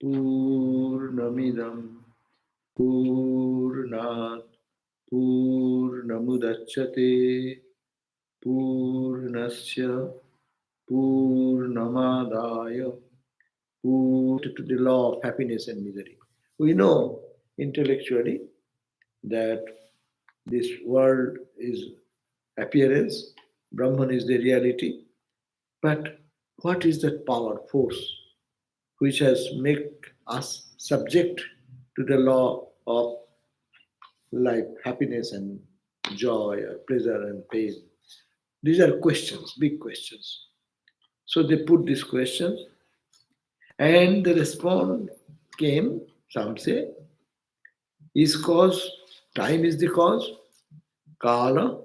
Purnamidam Purnat Purnamudachyate Purnasya Purnamadaya to the law of happiness and misery. We know intellectually that this world is appearance, Brahman is the reality, but what is that power, force, which has made us subject to the law of life, happiness and joy, or pleasure and pain? These are questions, big questions. So they put these questions, and the response came, some say, is cause, time is the cause, kala,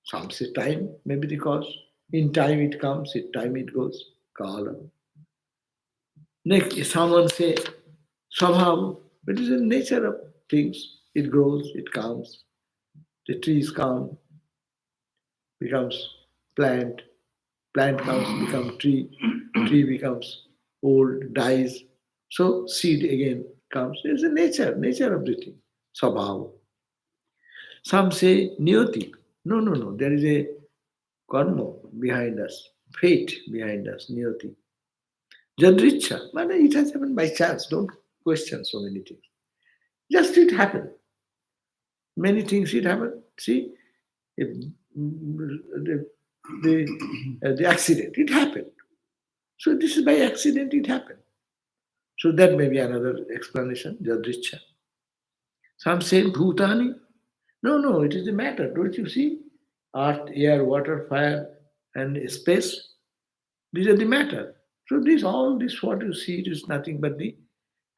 some say time may be the cause. In time it comes, in time it goes, kala. Next, someone say, somehow, it is the nature of things. It grows, it comes. The trees come, becomes plant, plant comes, becomes tree, tree becomes old, dies. So seed again comes. It's the nature of the thing, sabhav. Some say niyati. No, no, no. There is a karma behind us, fate behind us, niyati. Jadricha. But it has happened by chance. Don't question so many things. Just it happened. Many things it happened. See, if the accident, it happened. So this is by accident it happened. So that may be another explanation, Jadricha. Some say Bhutani. No, no, it is the matter. Don't you see? Earth, air, water, fire, and space. These are the matter. So this all this what you see it is nothing but the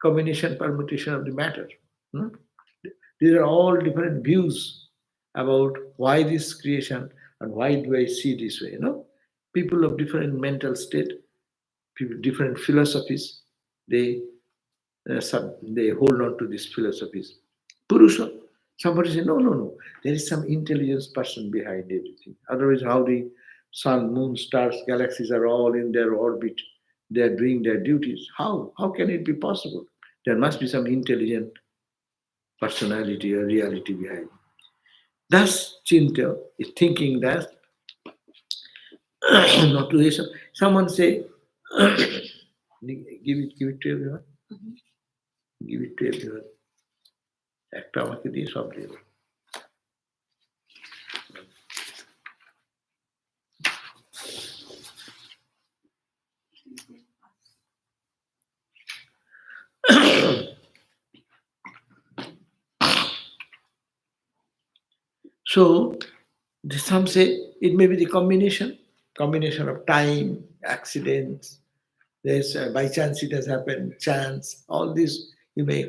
combination, permutation of the matter. Hmm? These are all different views about why this creation and why do I see this way. People of different mental state, people different philosophies, they they hold on to these philosophies. Purusha. Somebody say, no, no, no. There is some intelligence person behind everything. Otherwise, how the sun, moon, stars, galaxies are all in their orbit. They are doing their duties. How? How can it be possible? There must be some intelligent personality or reality behind. Thus, Chinta is thinking that not to listen. Someone say, give it to everyone. Give it to everyone. একটা আমাকে দিয়ে সব দেবে So some say it may be the combination of time, accidents. There's by chance it has happened, chance. All this you may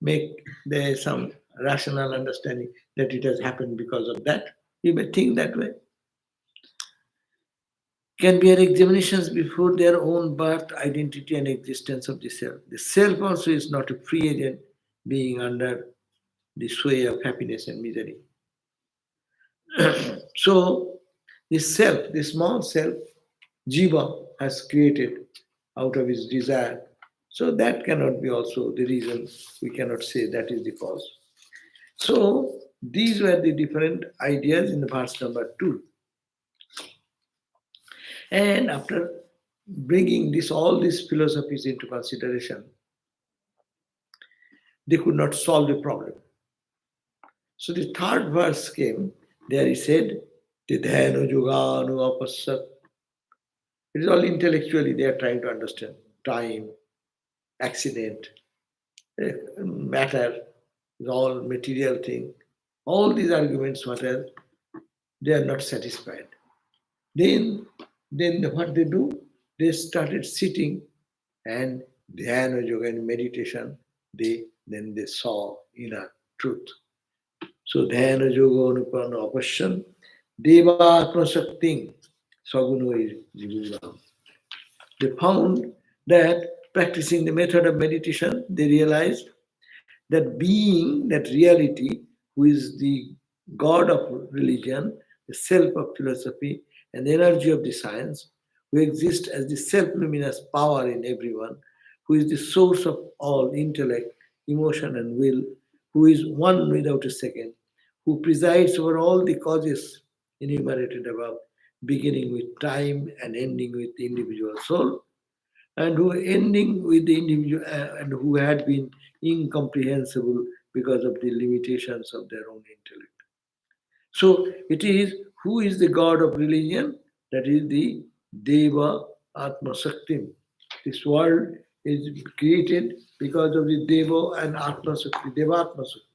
make there some rational understanding that it has happened because of that. You may think that way. Can be examinations before their own birth, identity, and existence of the self. The self also is not a free agent being under the sway of happiness and misery. So, this self, this small self, Jiva has created out of his desire. So that cannot be also the reason. We cannot say that is the cause. So these were the different ideas in the verse number 2. And after bringing all these philosophies into consideration, they could not solve the problem. So the third verse came. There he said, Tidhenu Juganu Apassat. It is all intellectually they are trying to understand. Time, accident, matter, is all material thing. All these arguments, whatever, they are not satisfied. Then what they do? They started sitting and dhyana yoga and meditation. Then they saw inner truth. So dhyana yoga anupana apasyan devatma shakting saguno jivuram. They found that practicing the method of meditation, they realized that being, that reality, who is the God of religion, the self of philosophy, and the energy of the science, who exists as the self-luminous power in everyone, who is the source of all intellect, emotion, and will, who is one without a second, who presides over all the causes enumerated above, beginning with time and ending with the individual soul, and who ending with the individual and who had been incomprehensible because of the limitations of their own intellect. So it is who is the god of religion? That is the Deva Atma Shakti. This world is created because of the Deva and Atma Shakti, Deva Atma Shakti.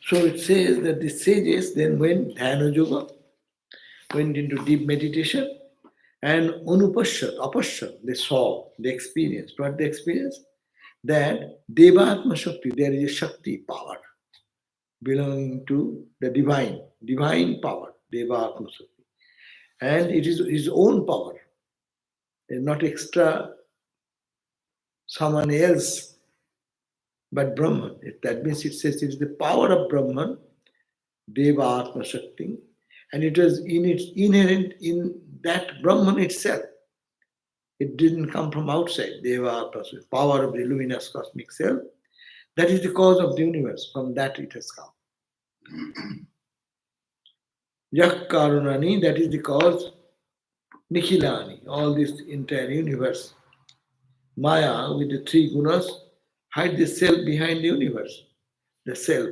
So it says that the sages then went dhyana yoga, went into deep meditation, and anupashyat, apashyat, they saw, they experienced. What they experienced? That Devatma Shakti, there is a Shakti, power, belonging to the divine power, Devatma Shakti. And it is his own power, not extra someone else, but Brahman. That means it says it is the power of Brahman, Deva Atma Shakti, and it was inherent in that Brahman itself. It didn't come from outside. Deva Atma Shakti, power of the luminous cosmic self. That is the cause of the universe. From that it has come. Yak Karunani, that is the cause. Nikhilani, all this entire universe. Maya, with the three gunas, hide the self behind the universe, the self.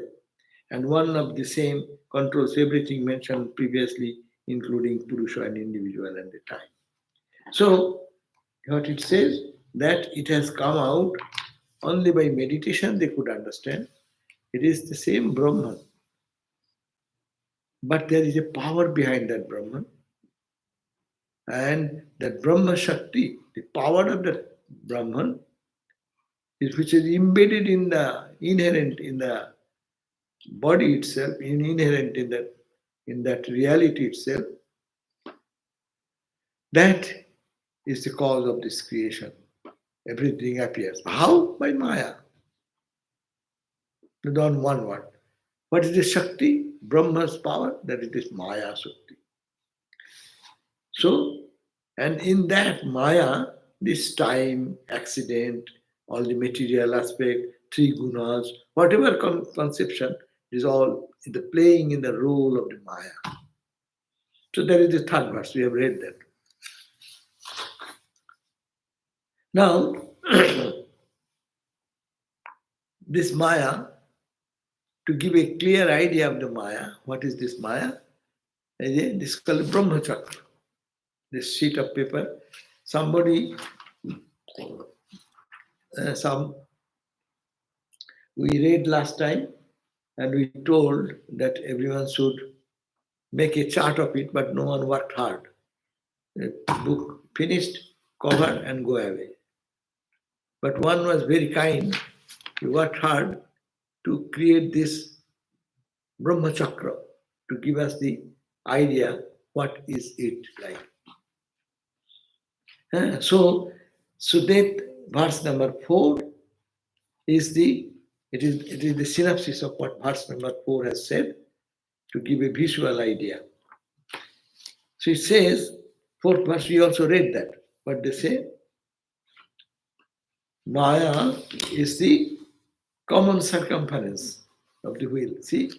And one of the same controls everything mentioned previously, including Purusha and individual and the time. So, what it says, that it has come out only by meditation they could understand. It is the same Brahman. But there is a power behind that Brahman. And that Brahma Shakti, the power of that Brahman, which is embedded in the inherent in the body itself, inherent in that reality itself, that is the cause of this creation. Everything appears. How? By Maya. On one word. What is the Shakti? Brahma's power, that is this Maya Shakti. So, and in that Maya, this time, accident, all the material aspect, three gunas, whatever conception is all the playing in the role of the Maya. So there is the third verse, we have read that. Now, this Maya, to give a clear idea of the Maya, what is this Maya? This is called Brahmachakra. This sheet of paper, somebody, we read last time, and we told that everyone should make a chart of it, but no one worked hard. The book finished, cover, and go away. But one was very kind. He worked hard to create this Brahmachakra, to give us the idea what is it like. So that verse number 4 is the synopsis of what verse number 4 has said, to give a visual idea. So it says, 4th verse, we also read that. What they say? Maya is the common circumference of the wheel. See,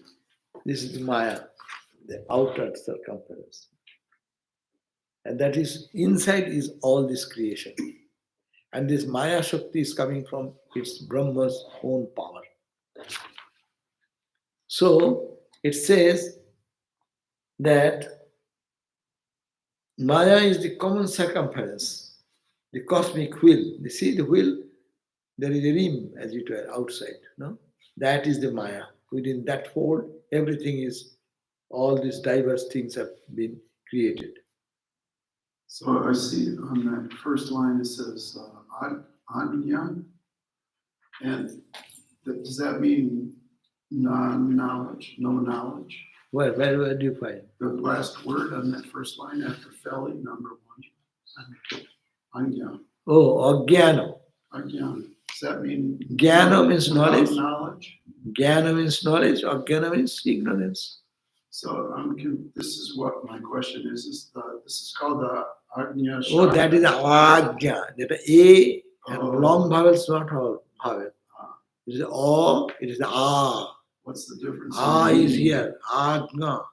this is the Maya, the outer circumference. And that is, inside is all this creation. And this Maya Shakti is coming from its Brahma's own power. So it says that Maya is the common circumference, the cosmic wheel. You see the wheel? There is a rim, as it were, outside. No? That is the Maya. Within that fold, everything is, all these diverse things have been created. So I see on that first line it says Adyan, and Does that mean non-knowledge, no knowledge? Where do you find? The last word on that first line after Feli, number one. Ajnana. Oh, Ajnana. Ajnana. Does that mean Jnana means knowledge. Knowledge. Jnana means knowledge. Ajnana means ignorance. So this is what my question is. This is called the Ajna. Oh, that is Ajna. That A and long vowels, not vowel. It is O, it is A. What's the difference? A is here. Ajna.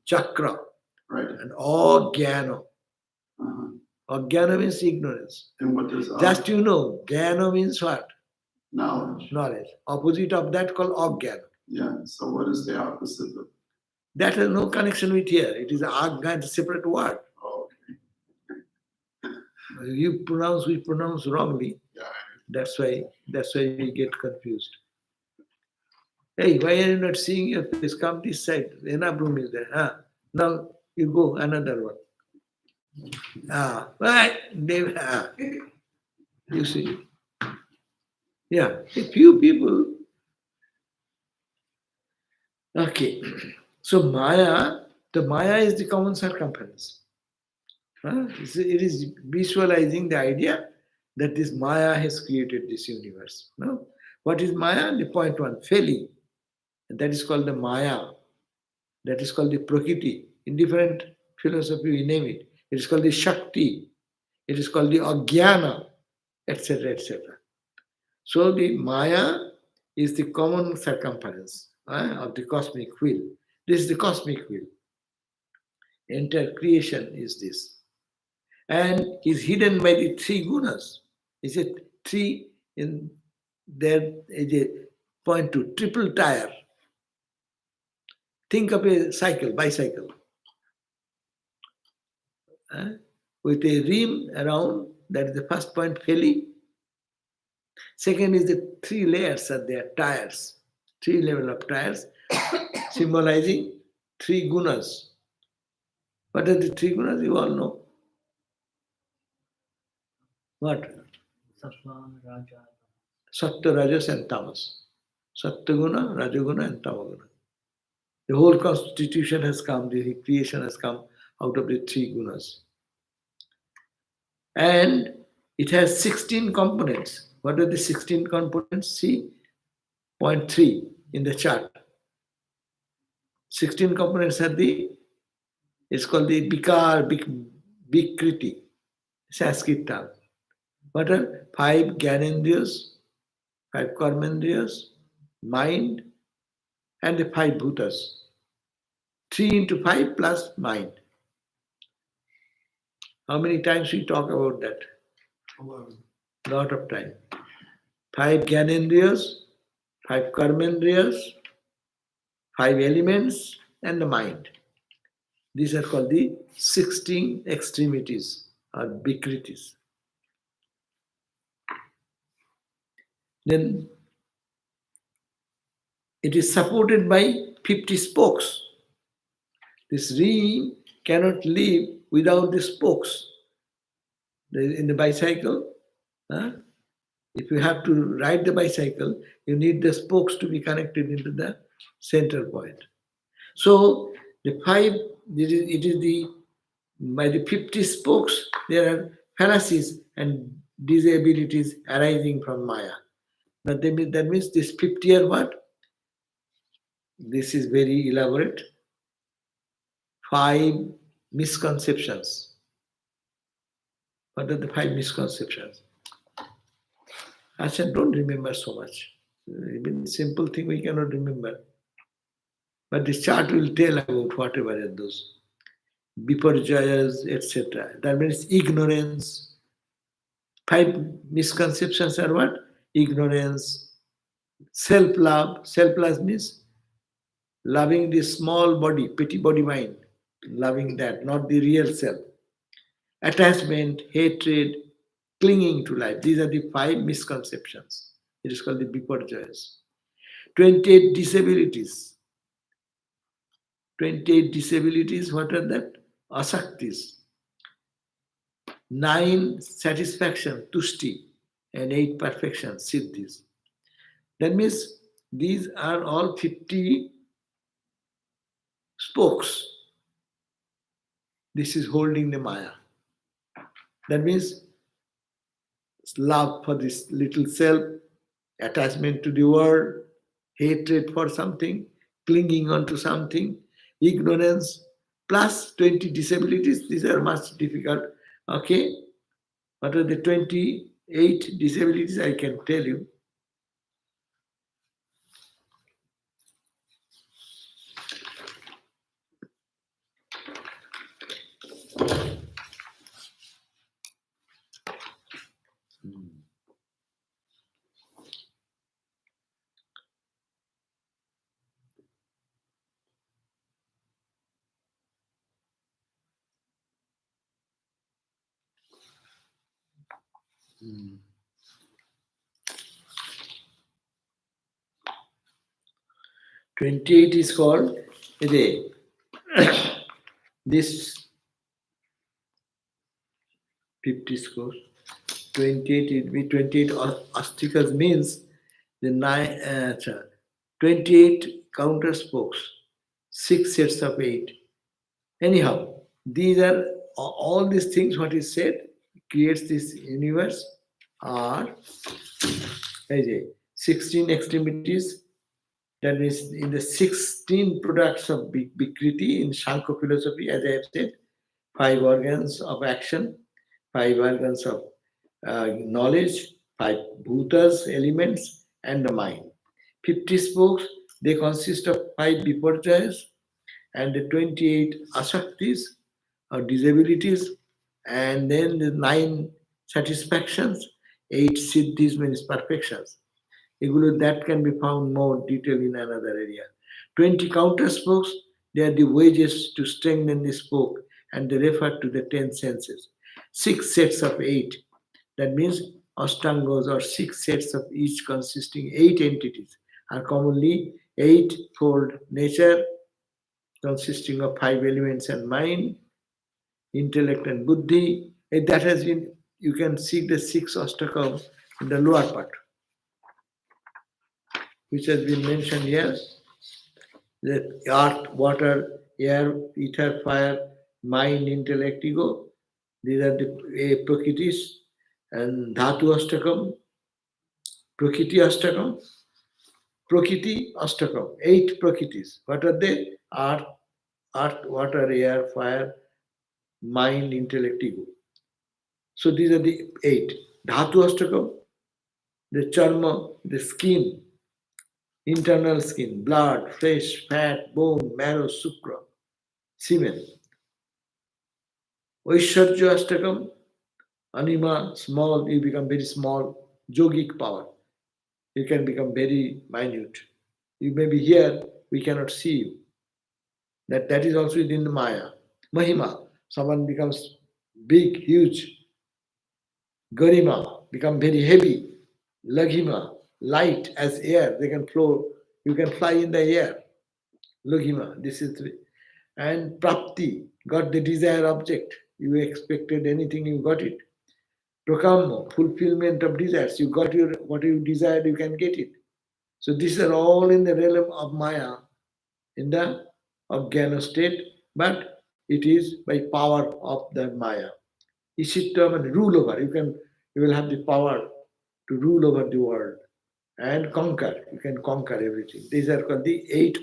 Chakra. Right. And Ajnana. Ajnana means ignorance. And what does Just you know, Jnana means what? Knowledge. Knowledge. Opposite of that called Ajnana. Yeah. So what is the opposite of? That has no connection with here. It is Ajna, it's a separate word. Oh, okay. We pronounce wrongly. Yeah. That's why we get confused. Hey, why are you not seeing your face? Come this side. Enough room is there. Huh? Now you go another one. Right. You see. Yeah, a few people. Okay. So Maya, the Maya is the common circumference. It is visualizing the idea that this Maya has created this universe. No? What is Maya? The point one, Feli. That is called the Maya. That is called the Prakriti. In different philosophy, we name it. It is called the Shakti. It is called the Ajnana, etc., etc. So the Maya is the common circumference of the cosmic wheel. This is the cosmic wheel. Entire creation is this. And is hidden by the three gunas. Is it three in there is a point to triple tire. Think of a bicycle, with a rim around, that is the first point, Feli. Second is the three layers are there, tires, three level of tires, symbolizing three gunas. What are the three gunas? You all know. What? Sattva, Rajas and Tamas. Sattva guna, Rajaguna and Tamaguna. The whole constitution has come, the creation has come out of the three gunas. And it has 16 components. What are the 16 components? See, point 3 in the chart. 16 components are it's called the Vikriti, Sanskrit term. What are 5 Gyanendriyas, 5 Karmendriyas, mind, and the 5 Bhutas. 3 into 5 plus mind. How many times we talk about that? 11. Lot of time. 5 Gyanendriyas, 5 Karmendriyas, 5 elements, and the mind. These are called the 16 extremities or Vikritis. Then it is supported by 50 spokes. This rim cannot live without the spokes. In the bicycle, if you have to ride the bicycle, you need the spokes to be connected into the center point. So the 5, it is by the 50 spokes, there are fallacies and disabilities arising from Maya. But that means this 50 are what? This is very elaborate. 5 misconceptions. What are the 5 misconceptions? I said, don't remember so much. Even simple thing we cannot remember. But the chart will tell about whatever are those. Biparjayas, etc. That means ignorance. 5 misconceptions are what? Ignorance. Self-love. Self-love means loving the small body, petty body mind. Loving that, not the real self. Attachment, hatred, clinging to life. These are the 5 misconceptions. It is called the Biparjayas. 28 disabilities. 28 disabilities, what are that? Asaktis. 9 satisfaction, tushti, and 8 perfection, siddhis. That means these are all 50 spokes. This is holding the Maya. That means love for this little self, attachment to the world, hatred for something, clinging on to something, ignorance, plus 20 disabilities. These are much difficult. Okay? What are the 28 disabilities? I can tell you. Hmm. 28 is called the this 50 scores. 28 it be 28 astikas means the 28 counter spokes, 6 sets of 8. Anyhow, these are all these things what is said creates this universe are 16 extremities. That means in the 16 products of Vikriti in Shankha philosophy, as I have said, 5 organs of action, 5 organs of knowledge, 5 bhutas, elements, and the mind. 50 spokes, they consist of 5 viparjayas and the 28 asaktis or disabilities, and then the 9 satisfactions, 8 siddhis means perfections. That can be found more detail in another area. 20 counter spokes, they are the wages to strengthen the spoke and they refer to the 10 senses. 6 sets of 8, that means ashtangos or 6 sets of each consisting 8 entities are commonly eightfold nature consisting of 5 elements and mind, intellect and buddhi. That has been, you can see the 6 ashtakam in the lower part, which has been mentioned here. The earth, water, air, ether, fire, mind, intellect, ego. These are the prakritis and dhatu ashtakam, prakriti ashtakam, prakriti ashtakam. 8 prakritis. What are they? Earth, water, air, fire, mind, intellect, ego. So these are the 8. Dhatu ashtakam, the charma, the skin, internal skin, blood, flesh, fat, bone, marrow, sukra, semen. Vaishwarya Ashtakam, Anima, small, you become very small, yogic power. You can become very minute. You may be here, we cannot see you. That is also within the Maya. Mahima, someone becomes big, huge. Garima, become very heavy. Laghima, light as air, they can flow, you can fly in the air. Laghima, this is and Prapti, got the desired object. You expected anything, you got it. Prakamo, fulfillment of desires. You got your what you desired, you can get it. So these are all in the realm of Maya, in the Ajnana state, but it is by power of the Maya. Ishittam and rule over. You will have the power to rule over the world and conquer. You can conquer everything. These are called the 8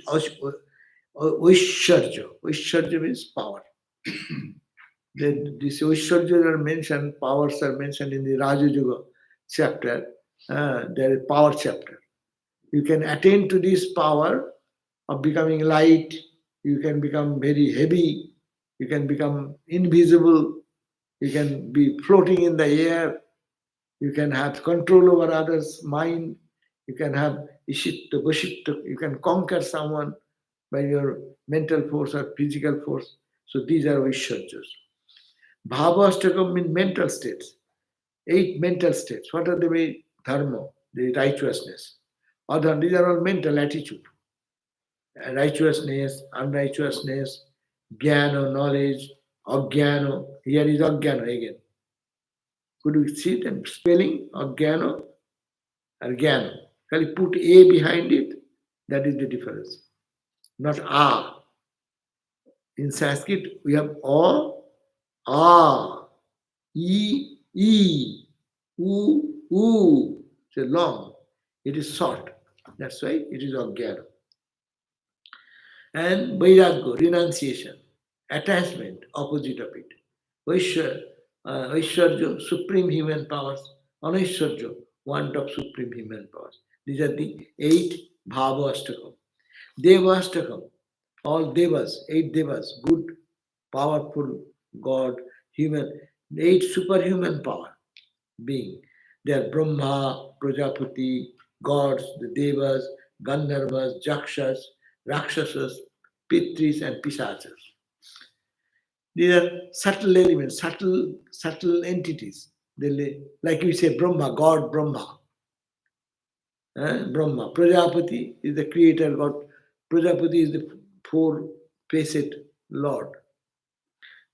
Oishwarja. Oishwarja means power. These Oishwarjas are mentioned, powers are mentioned in the Raja Yoga chapter. There is power chapter. You can attain to this power of becoming light, you can become very heavy, you can become invisible, you can be floating in the air, you can have control over others' mind, you can have ishitta, vashitta, you can conquer someone by your mental force or physical force. So these are Vaishwarjas. Bhavastakam means mental states. 8 mental states. What are the way? Dharma, the righteousness. Other, these are all mental attitude. Righteousness, unrighteousness, jnana, knowledge, ajnana. Here is ajnana again. Could you see the spelling? Ajnana or jnana? Can you put A behind it? That is the difference. Not A. In Sanskrit, we have O, A, E, E, U, U. It's long. It is short. That's why it is Agyana. And Vairagya, renunciation, attachment, opposite of it. Vaishwarya, supreme human powers. Anaishwarya, want of supreme human powers. These are the 8 Bhava Ashtakam. Deva Ashtakam, all Devas, 8 Devas, good, powerful God, human, 8 superhuman power being. They are Brahma, Prajapati, gods, the Devas, Gandharvas, Jakshas, Rakshasas, Pitris, and Pisachas. These are subtle elements, subtle entities. Like we say Brahma, God Brahma. Brahma. Prajapati is the creator God. Prajapati is the four-faced Lord.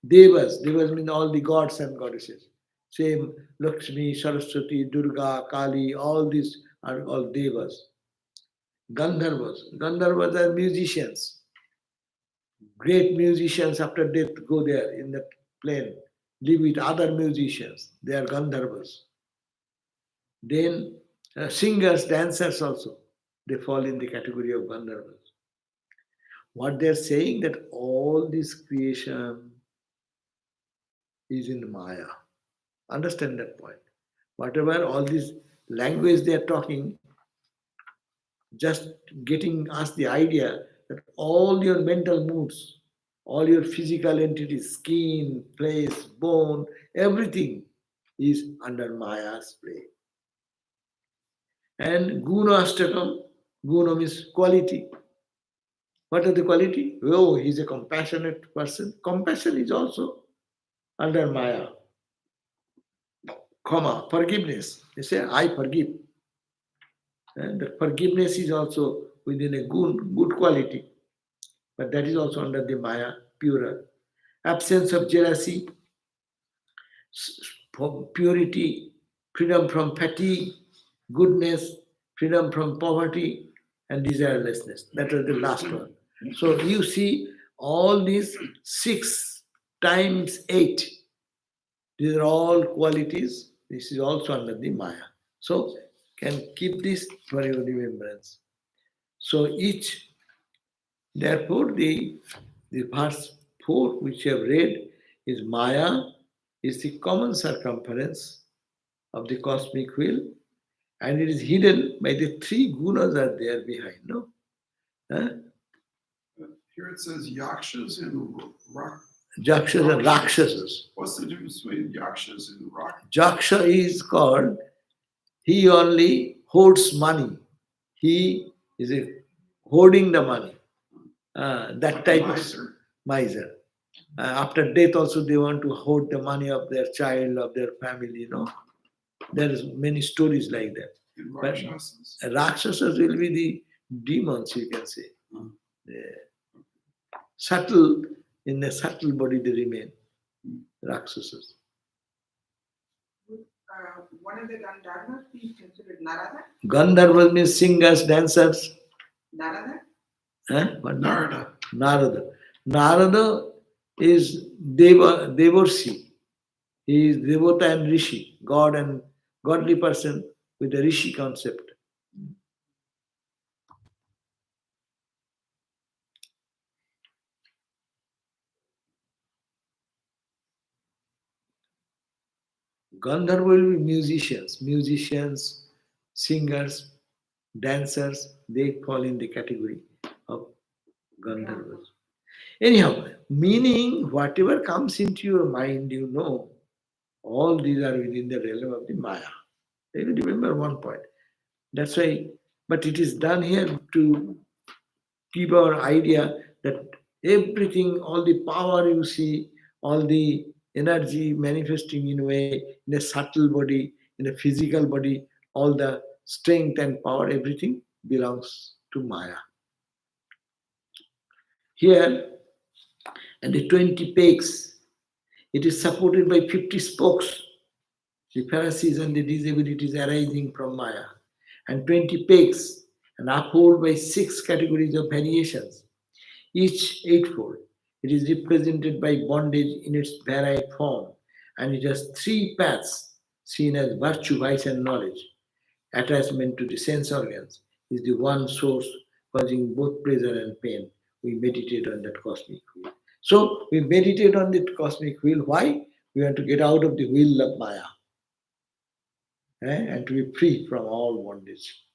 Devas mean all the gods and goddesses. Same Lakshmi, Saraswati, Durga, Kali, all these are all Devas. Gandharvas are musicians. Great musicians after death go there in the plane, live with other musicians. They are Gandharvas. Then singers, dancers also, they fall in the category of Gandharvas. What they are saying that all this creation is in Maya. Understand that point. Whatever all this language they are talking, just getting us the idea that all your mental moods, all your physical entities, skin, flesh, bone, everything is under Maya's play. And Guna Ashtakam, Guna means quality. What are the quality? Oh, he's a compassionate person. Compassion is also under Maya. Forgiveness. They say, I forgive. And the forgiveness is also within a good quality. But that is also under the Maya, purer. Absence of jealousy, purity, freedom from fatigue, goodness, freedom from poverty, and desirelessness. That was the last one. So you see all these 6 times 8. These are all qualities. This is also under the Maya. So can keep this for your remembrance. So each, therefore, the verse 4 which you have read is Maya is the common circumference of the cosmic wheel, and it is hidden by the 3 gunas are there behind. No? Huh? Here it says yakshas and Jakshas and Rakshasas. What's the difference between yakshas and rakshasas? Jaksha is called, he only hoards money. He is hoarding the money. That type of miser. After death also they want to hoard the money of their child, of their family, you know. There is many stories like that. But Rakshasas will be the demons, you can say. Subtle, in a subtle body they remain. Rakshasas. One of the Gandharvas is considered Narada. Gandharvas means singers, dancers. Narada? What? Narada. Narada is Devarsi. He is Devata and Rishi, God and godly person with a Rishi concept. Gandharva will be musicians, singers, dancers, they fall in the category of Gandharvas. Anyhow, meaning whatever comes into your mind, you know, all these are within the realm of the Maya. You remember one point. That's why, but it is done here to give our idea that everything, all the power you see, all the energy manifesting in a way, in a subtle body, in a physical body, all the strength and power, everything belongs to Maya. Here, and the 20 pegs, it is supported by 50 spokes, the Pharisees and the disabilities arising from Maya. and 20 pegs, and uphold by 6 categories of variations, each eightfold. It is represented by bondage in its varied form, and it has 3 paths seen as virtue, vice, and knowledge. Attachment to the sense organs is the one source causing both pleasure and pain. We meditate on that cosmic wheel. So we meditate on that cosmic wheel. Why? We want to get out of the wheel of Maya, and to be free from all bondage.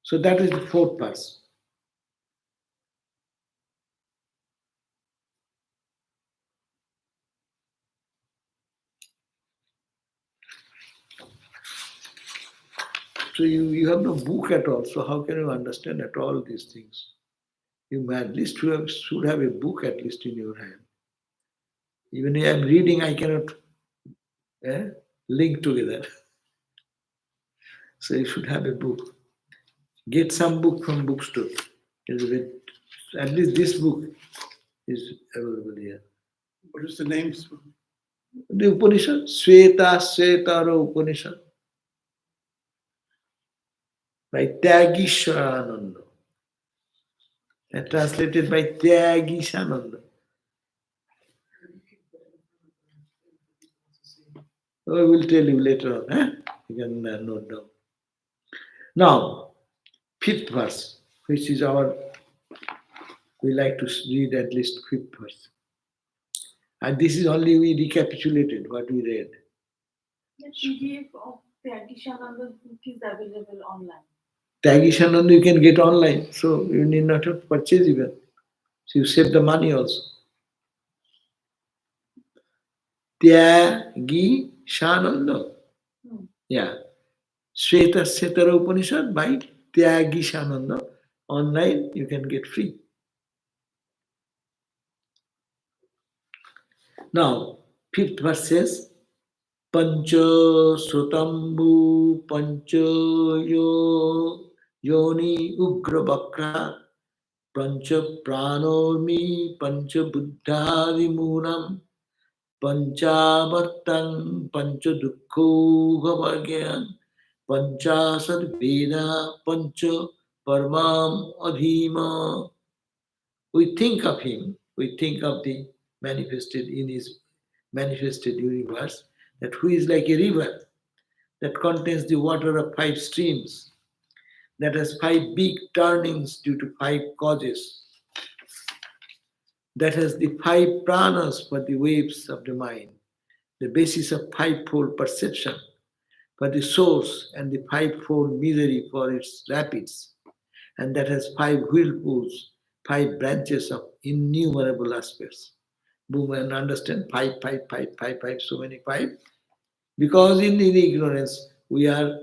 So that is the 4th path. So you have no book at all. So how can you understand at all these things? You at least should have a book at least in your hand. Even if I'm reading, I cannot eh, link together. So you should have a book. Get some book from bookstore. At least this book is available here. What is the name? The Upanishad, Shwetashwatara Upanishad, by Tyagishananda, and translated by Tyagishananda. I will tell you later on. You can note down. Now, 5th verse, which is we like to read at least 5th verse. And this is only we recapitulated what we read. The PDF of the Atishananda's book is available online. Tyagishananda you can get online, so you need not to purchase even. So you save the money also. Tyagishananda. Yeah. Shwetashwatara Upanishad by Tyagishananda. Online you can get free. Now, 5th verse says, Pancha Sutambu Pancha Yoni Ugra Bakra Pancha Pranormi Pancha Buddhadi Munam Panchavartang Pancha Dukho Bhavagyan Panchasad Veda Pancha Parmam Adhima. We think of him, we think of the manifested in his manifested universe, that who is like a river that contains the water of 5 streams, that has 5 big turnings due to 5 causes, that has the 5 pranas for the waves of the mind, the basis of 5-fold perception for the source, and the 5-fold misery for its rapids, and that has 5 whirlpools, 5 branches of innumerable aspects. Boom, and understand 5, 5, 5, 5, 5, so many 5. Because in ignorance, we are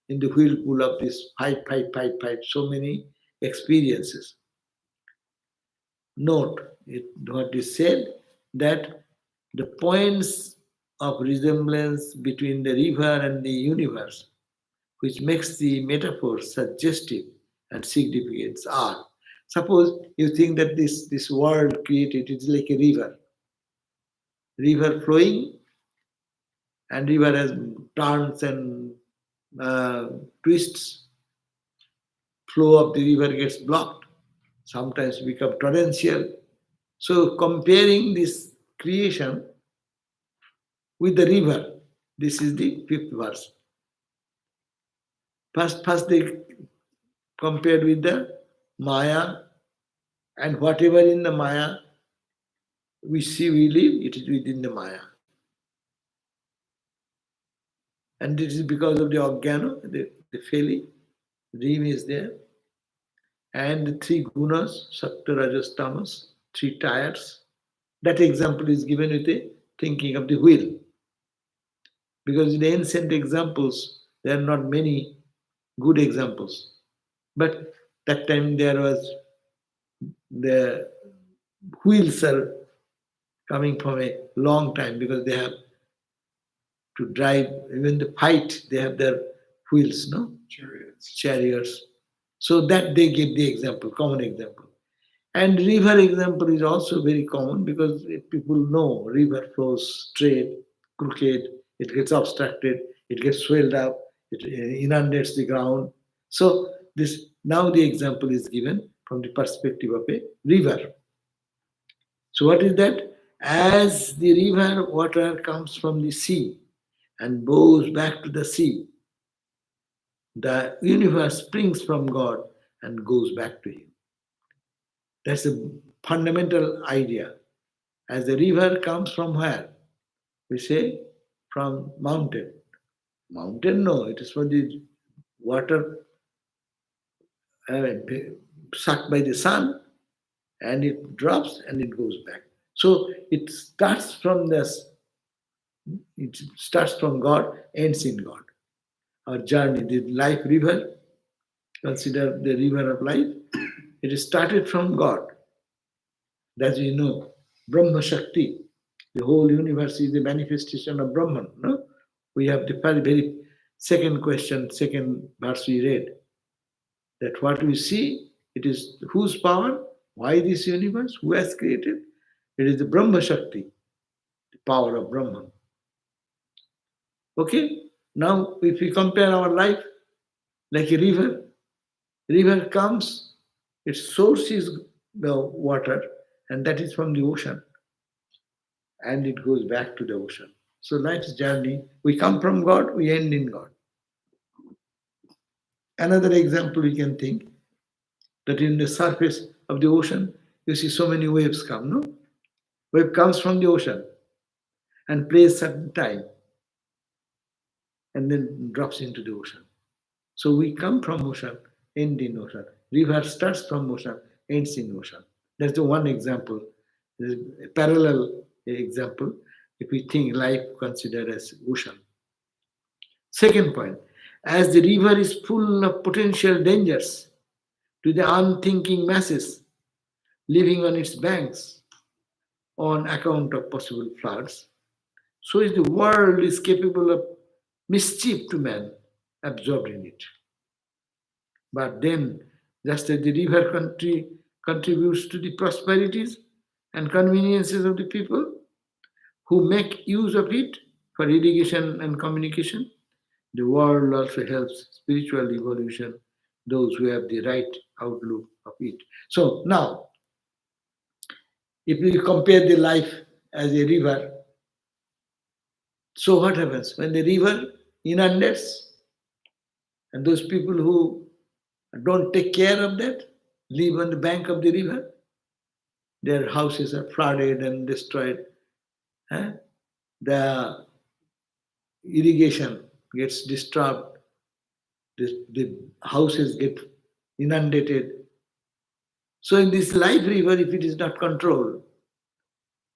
in the whirlpool of this 5, 5, 5, 5, so many experiences. Note what is said, that the points of resemblance between the river and the universe, which makes the metaphor suggestive and significant, are. Suppose you think that this world created is like a river flowing, and river has turns and twists. Flow of the river gets blocked. Sometimes become torrential. So comparing this creation with the river, this is the 5th verse. First they compared with the Maya, and whatever in the Maya we see, we live, it is within the Maya. And this is because of the Ajnana, the failing, dream is there. And the 3 gunas, Sattva, Rajas, Tamas, 3 tires. That example is given with a thinking of the wheel. Because in the ancient examples, there are not many good examples. But that time there was the wheels are coming from a long time, because they have to drive, even the fight, they have their wheels, no? Chariots. So that they give the example, common example. And river example is also very common, because people know river flows straight, crooked, it gets obstructed, it gets swelled up, it inundates the ground. So this now the example is given from the perspective of a river. So what is that? As the river water comes from the sea and goes back to the sea, the universe springs from God and goes back to Him. That's the fundamental idea. As the river comes from where? We say from mountain. Mountain, no, it is from the water uh, sucked by the sun, and it drops and it goes back. So it starts from God, ends in God. Our journey, the life river, consider the river of life, it started from God. As we know, Brahma Shakti, the whole universe is the manifestation of Brahman. No? We have the very second question, second verse we read, that what we see, it is whose power, why this universe, who has created? It is the Brahma Shakti, the power of Brahman. Okay? Now, if we compare our life like a river comes, its source is the water, and that is from the ocean, and it goes back to the ocean. So life's journey, we come from God, we end in God. Another example we can think that in the surface of the ocean, you see so many waves come, no? Wave comes from the ocean and plays certain time and then drops into the ocean. So we come from ocean, end in ocean. River starts from ocean, ends in ocean. That's the one example. There's a parallel example if we think life considered as ocean. Second point, as the river is full of potential dangers to the unthinking masses living on its banks on account of possible floods, so is the world is capable of mischief to man absorbed in it. But then, just as the river country contributes to the prosperities and conveniences of the people who make use of it for irrigation and communication, the world also helps spiritual evolution, those who have the right outlook of it. So now, if we compare the life as a river, so what happens? When the river inundates, and those people who don't take care of that, live on the bank of the river, their houses are flooded and destroyed. eh? The irrigation gets disturbed, the houses get inundated. So in this life river, if it is not controlled,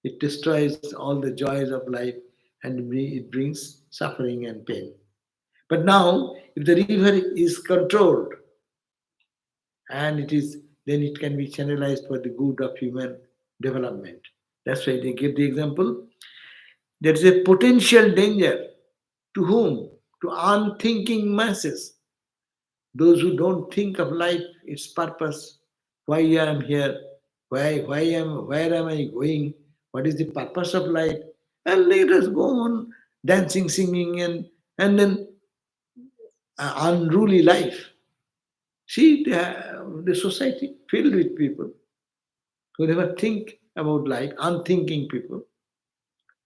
it destroys all the joys of life and it brings suffering and pain. But now, if the river is controlled and then it can be channelized for the good of human development. That's why they give the example. There is a potential danger to whom? To unthinking masses. Those who don't think of life, its purpose, why I am here, where am I going, what is the purpose of life, and let us go on dancing, singing, and then unruly life. See the society filled with people who never think about life, unthinking people.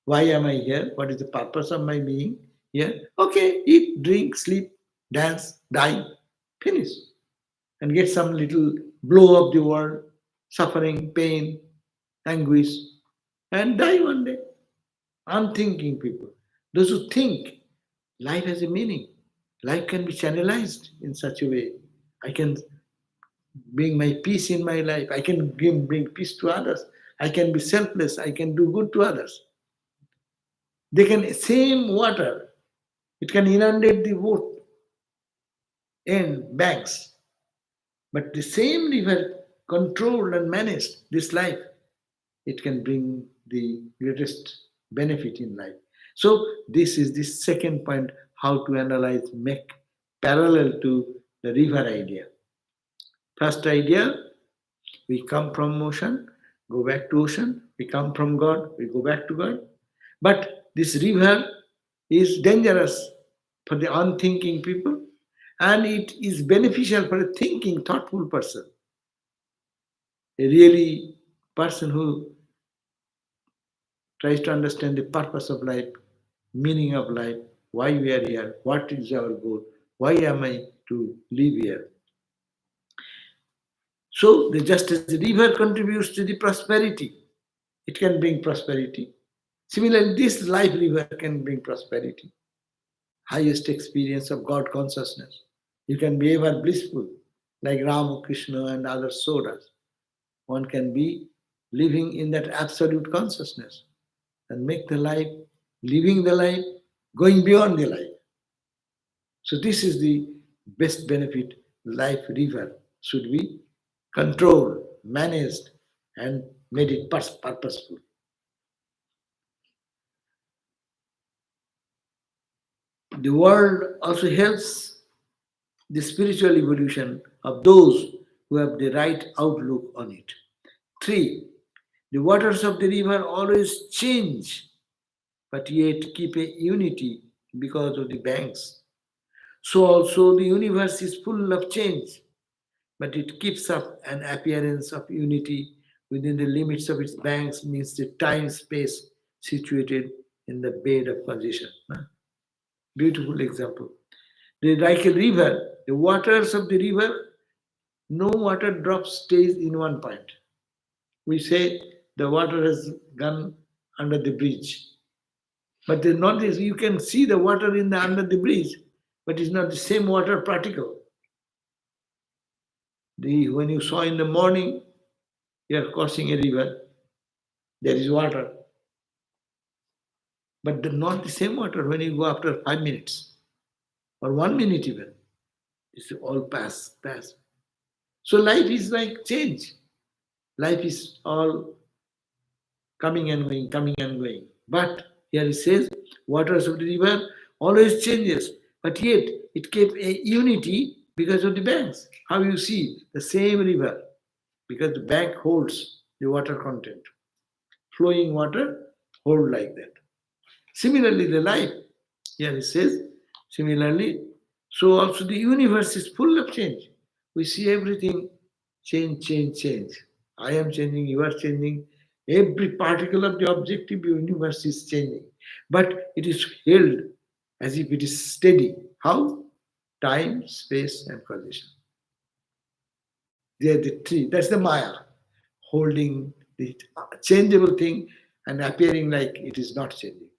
Why am I here? What is the purpose of my being here? Okay, eat, drink, sleep, dance, die, finish. And get some little blow of the world, suffering, pain, anguish, and die one day. Unthinking people. Those who think life has a meaning. Life can be channelized in such a way. I can bring my peace in my life. I can bring peace to others. I can be selfless. I can do good to others. They can, same water, it can inundate the both end banks. But the same river controlled and managed this life, it can bring the greatest benefit in life. So this is the second point, how to analyze, make parallel to the river idea. First idea, we come from ocean, go back to ocean. We come from God, we go back to God. But this river is dangerous for the unthinking people, and it is beneficial for a thinking, thoughtful person, a really person who tries to understand the purpose of life, meaning of life, why we are here, what is our goal, why am I to live here. So, just as the river contributes to the prosperity, it can bring prosperity. Similarly, this life river can bring prosperity, highest experience of God consciousness. You can be ever blissful, like Rama, Krishna, and others showed us. One can be living in that absolute consciousness and make the life, living the life, going beyond the life. So this is the best benefit life river should be controlled, managed, and made it purposeful. The world also helps the spiritual evolution of those who have the right outlook on it. 3. The waters of the river always change, but yet keep a unity because of the banks. So also the universe is full of change, but it keeps up an appearance of unity within the limits of its banks, means the time space situated in the bed of causation. Beautiful example. Like a river, the waters of the river, no water drop stays in one point. We say the water has gone under the bridge. But there's not this, you can see the water in the under the bridge, but it's not the same water particle. When you saw in the morning, you are crossing a river, there is water. But not the same water when you go after 5 minutes or 1 minute even. It's all pass. So life is like change. Life is all coming and going, coming and going. But here it says, waters of the river always changes, but yet it kept a unity because of the banks. How you see the same river, because the bank holds the water content. Flowing water hold like that. Similarly, the life, here it says, similarly, so also the universe is full of change. We see everything change. I am changing, you are changing. Every particle of the objective universe is changing. But it is held as if it is steady. How? Time, space, and causation. They are the three. That's the Maya, holding the changeable thing and appearing like it is not changing.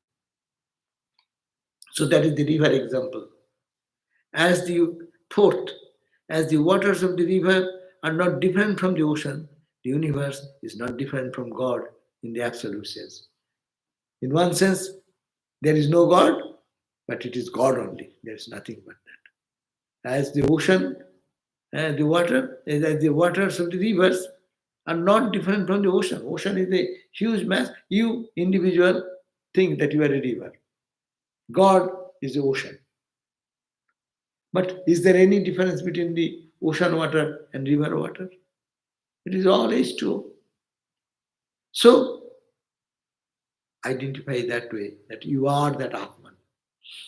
So that is the river example. As the fourth, as the waters of the river are not different from the ocean, the universe is not different from God in the absolute sense. In one sense, there is no God, but it is God only. There is nothing but that. As the ocean, the water, as the waters of the rivers are not different from the ocean. Ocean is a huge mass. You, individual, think that you are a river. God is the ocean. But is there any difference between the ocean water and river water? It is all H2O. So identify that way, that you are that Atman.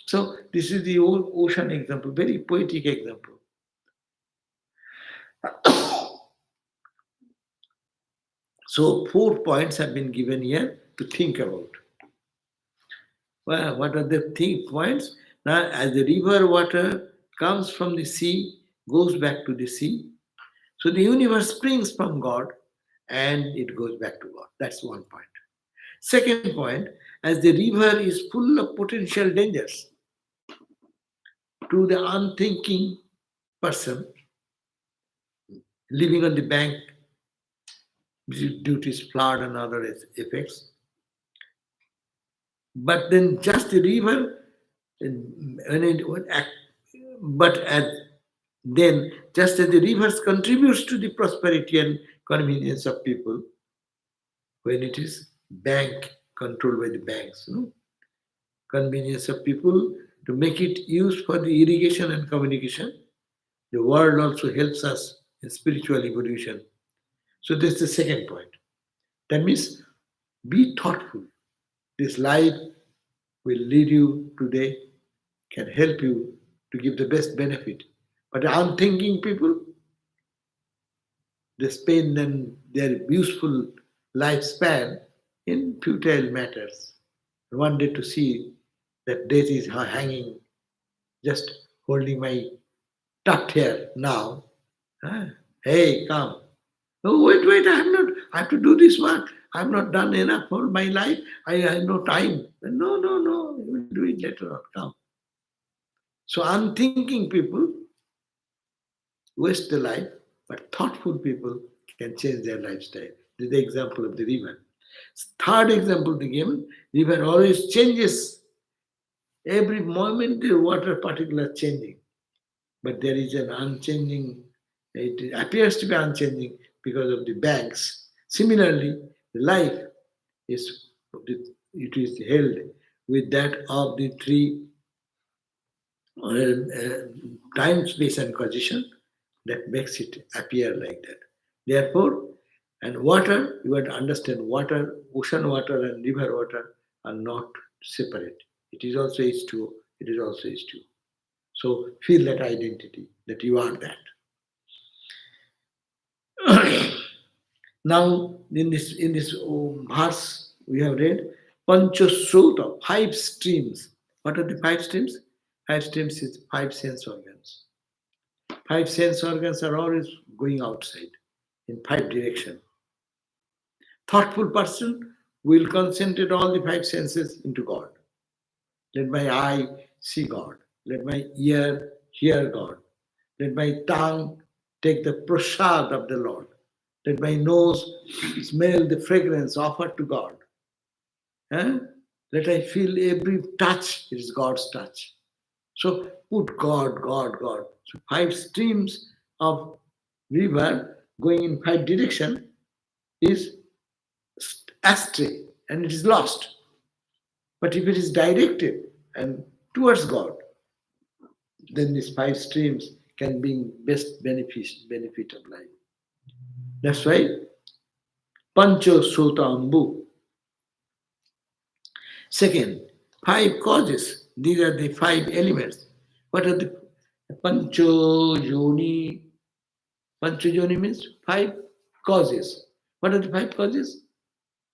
So this is the old ocean example, very poetic example. So 4 points have been given here to think about. Well, what are the points? Now, as the river water comes from the sea, goes back to the sea, so the universe springs from God and it goes back to God. That's one point. Second point, as the river is full of potential dangers to the unthinking person living on the bank due to its flood and other effects. But then just the river, when it would act, but then just as the rivers contributes to the prosperity and convenience of people, when it is bank controlled by the banks, convenience of people to make it used for the irrigation and communication, the world also helps us in spiritual evolution. So that's the second point. That means be thoughtful. This life will lead you today can help you to give the best benefit. But unthinking people, they spend their useful lifespan in futile matters. One day to see that death is hanging, just holding my tucked hair now. Ah, hey, come. Oh, wait, I have not, I have to do this work. I have not done enough for my life. I have no time. No, you will do it later on. Come. So unthinking people waste their life, but thoughtful people can change their lifestyle. This is the example of the river. Third example they given, river always changes. Every moment the water particle is changing. But there is an unchanging, it appears to be unchanging because of the banks. Similarly, life is it is held with that of the three time, space, and causation that makes it appear like that. Therefore, and water, you have to understand water, ocean water and river water are not separate. It is also H2O, it is also H2O. So feel that identity, that you are that. Now, in this verse we have read Panchasrota, 5 streams. What are the 5 streams? 5 streams is 5 sense organs. 5 sense organs are always going outside in 5 directions. Thoughtful person will concentrate all the 5 senses into God. Let my eye see God. Let my ear hear God. Let my tongue take the prasad of the Lord. Let my nose smell the fragrance offered to God. Eh? Let I feel every touch, it is God's touch. So put God, God, God. So 5 streams of river going in 5 directions is astray and it is lost. But if it is directed and towards God, then these 5 streams can bring best benefit of life. That's why Pancho Sota Ambu. Second, 5 causes. These are the 5 elements. What are the Pancho Yoni? Pancho Yoni means 5 causes. What are the 5 causes?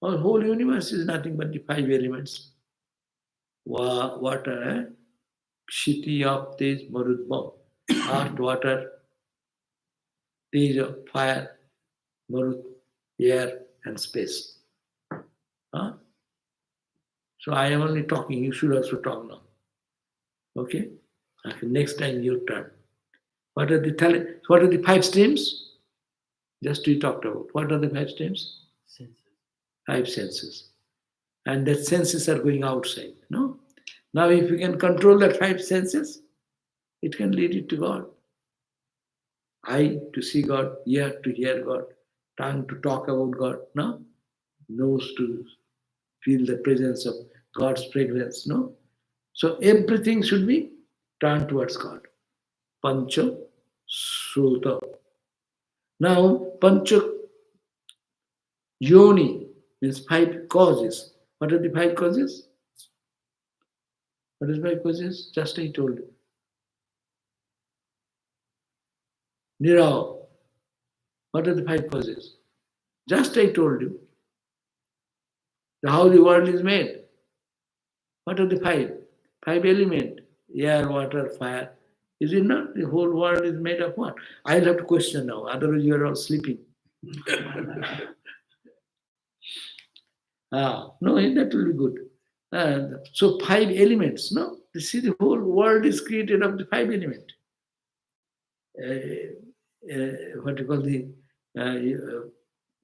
Our whole universe is nothing but the 5 elements. Water, Kshiti of Tej Marut, earth, water, Tej of fire, Marut, air, and space. Huh? So I am only talking, you should also talk now. Okay? Next time your turn. What are the 5 streams? Just we talked about. What are the 5 streams? Senses. 5 senses. And that senses are going outside. No? Now if you can control that 5 senses, it can lead you to God. Eye to see God, ear to hear God, tongue to talk about God, no? Nose to feel the presence of God's fragrance, no? So everything should be turned towards God. Pancha Sruta. Now, Pancha Yoni means 5 causes. What are the 5 causes? What is 5 causes? Just I told you. Nirav. What are the 5 causes? Just I told you. How the world is made. What are the 5? 5 elements. Air, water, fire. Is it not? The whole world is made of what? I'll have to question now, otherwise you are all sleeping. No, that will be good. So 5 elements, no? You see, the whole world is created of the 5 elements. What you call the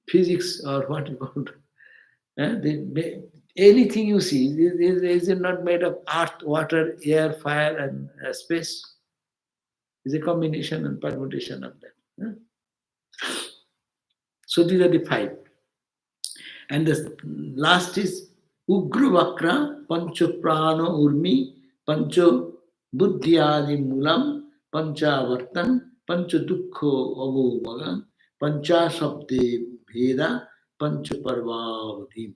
physics, or what you call anything you see, is it not made of earth, water, air, fire, and space? It's a combination and permutation of that. So these are the 5. And the last is Ugra Vakra, Pancho Prano Urmi, Pancho Buddhyadi Mulam, Pancha Vartan, Pancho Dukho Avu Magan, Pancha Sabde Veda, Pancho Parvavadhim.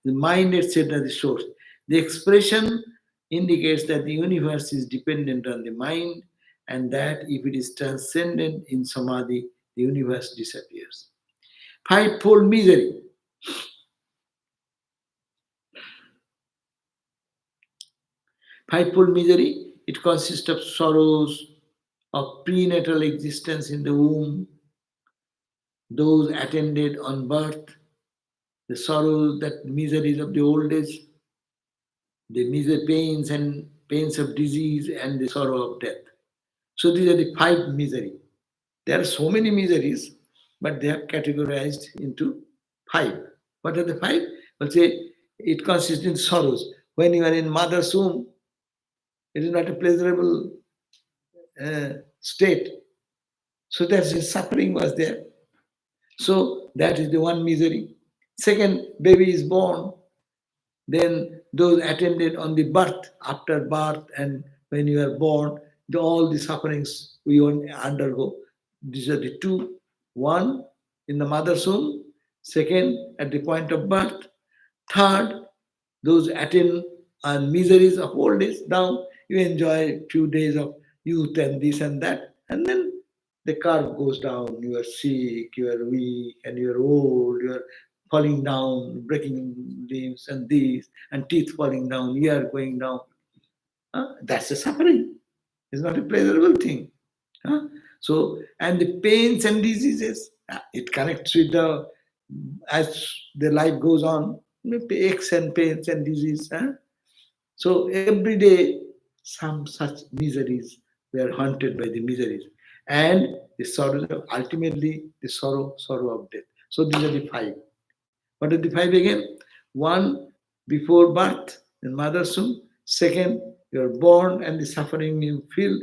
The mind, etc., the source. The expression indicates that the universe is dependent on the mind, and that if it is transcendent in samadhi, the universe disappears. Fivefold misery. Fivefold misery, it consists of sorrows of prenatal existence in the womb, those attended on birth, the sorrows, that miseries of the old age, the misery pains and pains of disease, and the sorrow of death. So these are the five misery. There are so many miseries, but they are categorized into five. What are the five? Well, say it consists in sorrows. When you are in mother's womb, it is not a pleasurable state. So that's the suffering was there. So that is the one misery. Second, baby is born. Then those attended on the birth, after birth, and when you are born, all the sufferings we undergo. These are the two. One, in the mother's womb. Second, at the point of birth. Third, those attend on miseries of old age. Now you enjoy a few days of youth and this and that, and then the curve goes down. You are sick, you are weak, and you are old, you are falling down, breaking limbs and this, and teeth falling down, ear going down. That's a suffering. It's not a pleasurable thing. So, and the pains and diseases, it connects with the, as the life goes on, aches and pains and disease. So every day, some such miseries were haunted by the miseries. And the sorrow, ultimately, the sorrow of death. So these are the five. What are the five again? One, before birth in mother's womb. Second, you are born and the suffering you feel.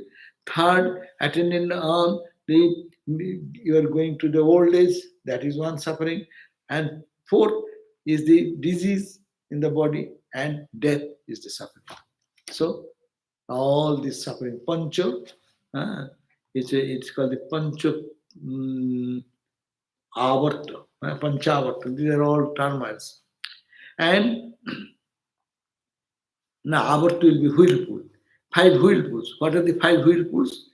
Third, attending on the, you are going to the old age, that is one suffering. And fourth is the disease in the body, and death is the suffering. So all this suffering, pancha, it's called the pancha avarta, panchavarta. These are all turmoils. And now avarta will be whirlpool. Five whirlpools. What are the five whirlpools?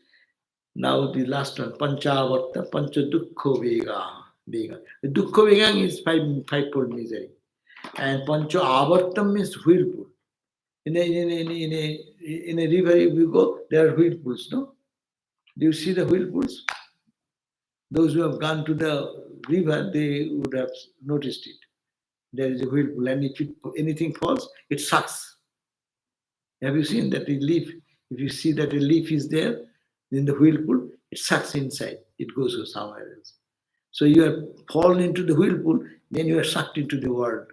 Now the last one, panchavarta, pancha dukkha vega. Vega. The dukkha vega is fivefold misery. And pancha avartam means whirlpool. In a river, if you go, there are whirlpools, no? Do you see the whirlpools? Those who have gone to the river, they would have noticed it. There is a whirlpool, and if anything falls, it sucks. Have you seen that a leaf? If you see that a leaf is there in the whirlpool, it sucks inside. It goes to somewhere else. So you have fallen into the whirlpool, then you are sucked into the world,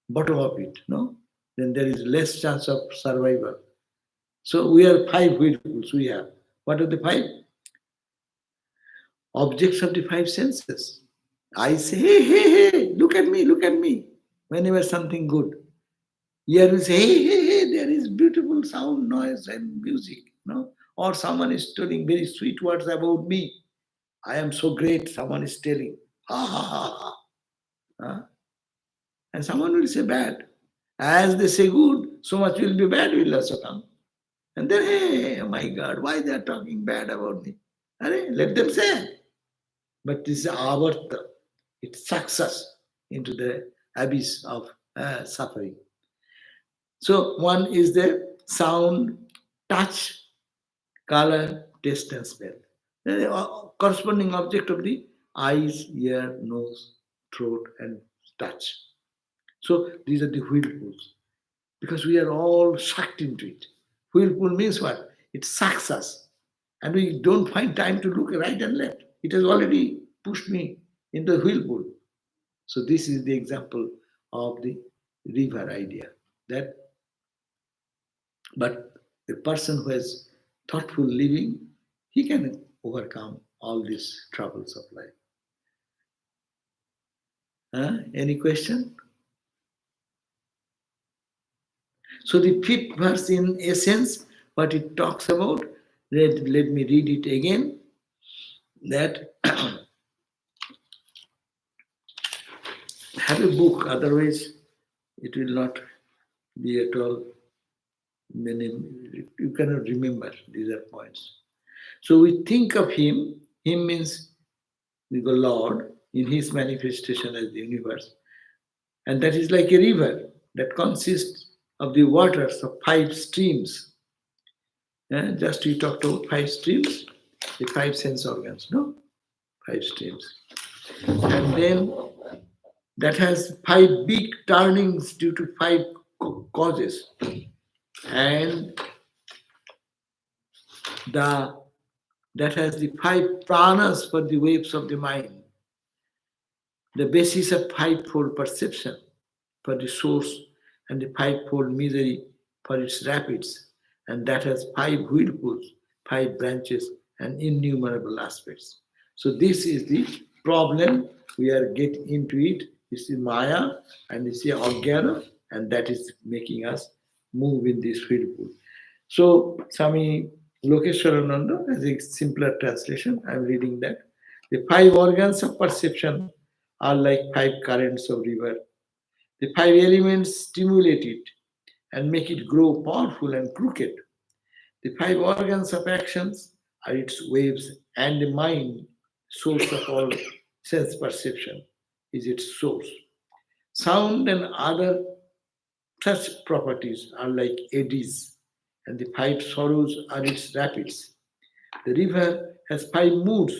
bottom of it, no? Then there is less chance of survival. So we are five whirlpools we have. What are the five? Objects of the five senses. I say, hey, hey, hey, look at me, whenever something good. Ear will say, hey, hey, hey, there is beautiful sound, noise, and music. No? Or someone is telling very sweet words about me. I am so great, someone is telling. Ha ha ha ha. And someone will say bad. As they say good, so much will be bad will also come. And then, hey, oh my God, why they are talking bad about me? Let them say. But this is avarta. It sucks us into the abyss of suffering. So one is the sound, touch, color, taste, and smell. The corresponding object of the eyes, ear, nose, throat, and touch. So these are the whirlpools. Because we are all sucked into it. Whirlpool means what? It sucks us. And we don't find time to look right and left. It has already pushed me into the whirlpool. So this is the example of the river idea. That, but a person who has thoughtful living, he can overcome all these troubles of life. Any question? So the fifth verse, in essence, what it talks about, let me read it again, that have a book, otherwise it will not be at all You cannot remember. These are points. So we think of him. Him means the Lord in his manifestation as the universe. And that is like a river that consists of the waters of 5 streams. Just we talked about 5 streams, the 5 sense organs, no? 5 streams. And then that has 5 big turnings due to 5 causes. And that has the 5 pranas for the waves of the mind, the basis of 5-fold perception for the source, and the 5-fold misery for its rapids, and that has 5 whirlpools, 5 branches, and innumerable aspects. So this is the problem. We are getting into it. This is Maya and this is Ajnana, and that is making us move in this whirlpool. So Swami Lokeshwarananda has a simpler translation. I am reading that. The 5 organs of perception are like 5 currents of river. The 5 elements stimulate it and make it grow powerful and crooked. The 5 organs of actions are its waves, and the mind, source of all sense perception, is its source. Sound and other such properties are like eddies, and the 5 sorrows are its rapids. The river has 5 moods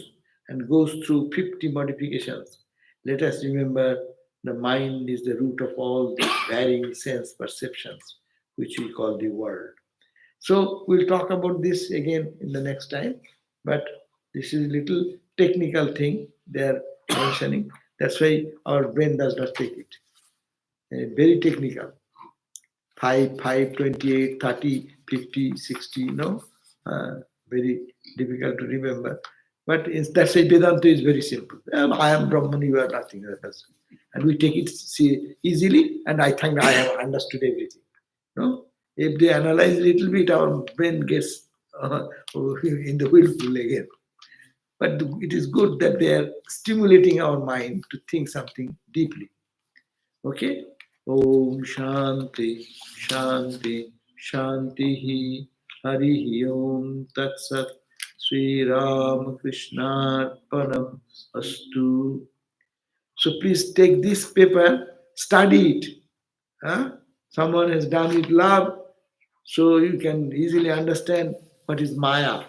and goes through 50 modifications. Let us remember the mind is the root of all the varying sense perceptions, which we call the world. So we'll talk about this again in the next time, but this is a little technical thing they are mentioning. That's why our brain does not take it. Very technical. 5, 5, 28, 30, 50, 60, no? Very difficult to remember. But that's why Vedanta is very simple. I am Brahman, you are nothing else. And we take it easily, and I think I have understood everything. No? If they analyze a little bit, our brain gets in the whirlpool again. But it is good that they are stimulating our mind to think something deeply. Okay? Om Shanti, Shanti, Shanti, Hari Om Tat Sat, Sri Ram Krishna Panam Astu. So please take this paper, study it. Huh? Someone has done it love, so you can easily understand what is Maya.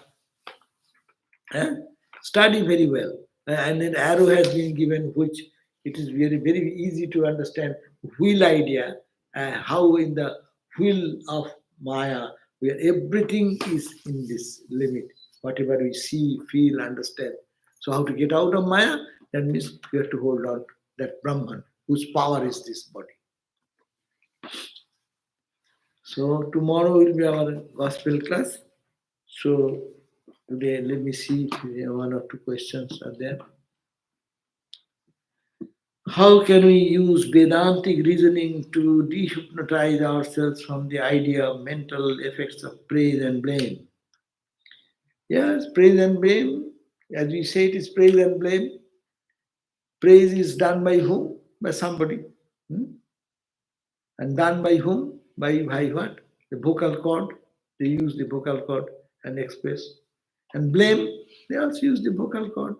Huh? Study very well. And an arrow has been given, which it is very, very easy to understand wheel idea, how in the wheel of Maya, where everything is in this limit, whatever we see, feel, understand. So how to get out of Maya? That means we have to hold on to that Brahman, whose power is this body. So tomorrow will be our gospel class. So today, let me see if 1 or 2 questions are there. How can we use Vedantic reasoning to dehypnotize ourselves from the idea of mental effects of praise and blame? Yes, praise and blame. As we say, it is praise and blame. Praise is done by whom? By somebody. And done by whom? By what? The vocal cord. They use the vocal cord and express. And blame, they also use the vocal cord.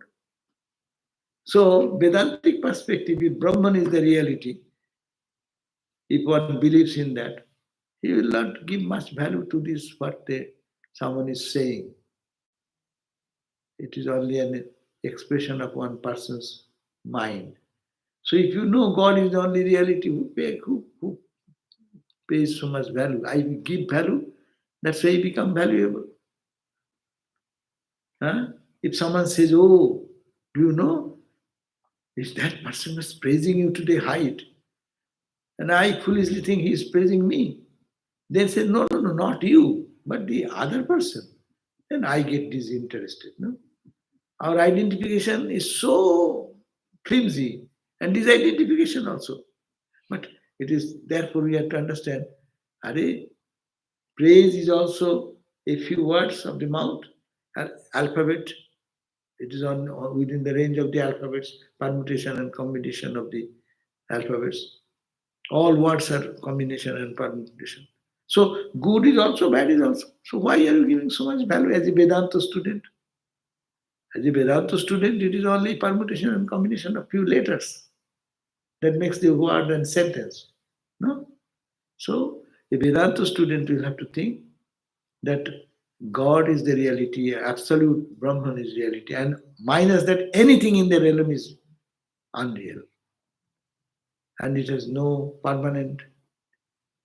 So, Vedantic perspective, if Brahman is the reality, if one believes in that, he will not give much value to this, what someone is saying. It is only an expression of one person's mind. So if you know God is the only reality, who pays so much value? I give value, that's why you become valuable. Huh? If someone says, oh, do you know, is that person was praising you to the height? And I foolishly think he is praising me. Then say, no, not you, but the other person. Then I get disinterested. No? Our identification is so flimsy, and disidentification also. But it is therefore we have to understand, Are praise is also a few words of the mouth, alphabet. It is on within the range of the alphabets, permutation and combination of the alphabets. All words are combination and permutation. So good is also, bad is also. So why are you giving so much value as a Vedanta student? As a Vedanta student, it is only permutation and combination of few letters that makes the word and sentence. No? So a Vedanta student will have to think that God is the reality, absolute Brahman is reality, and minus that anything in the realm is unreal. And it has no permanent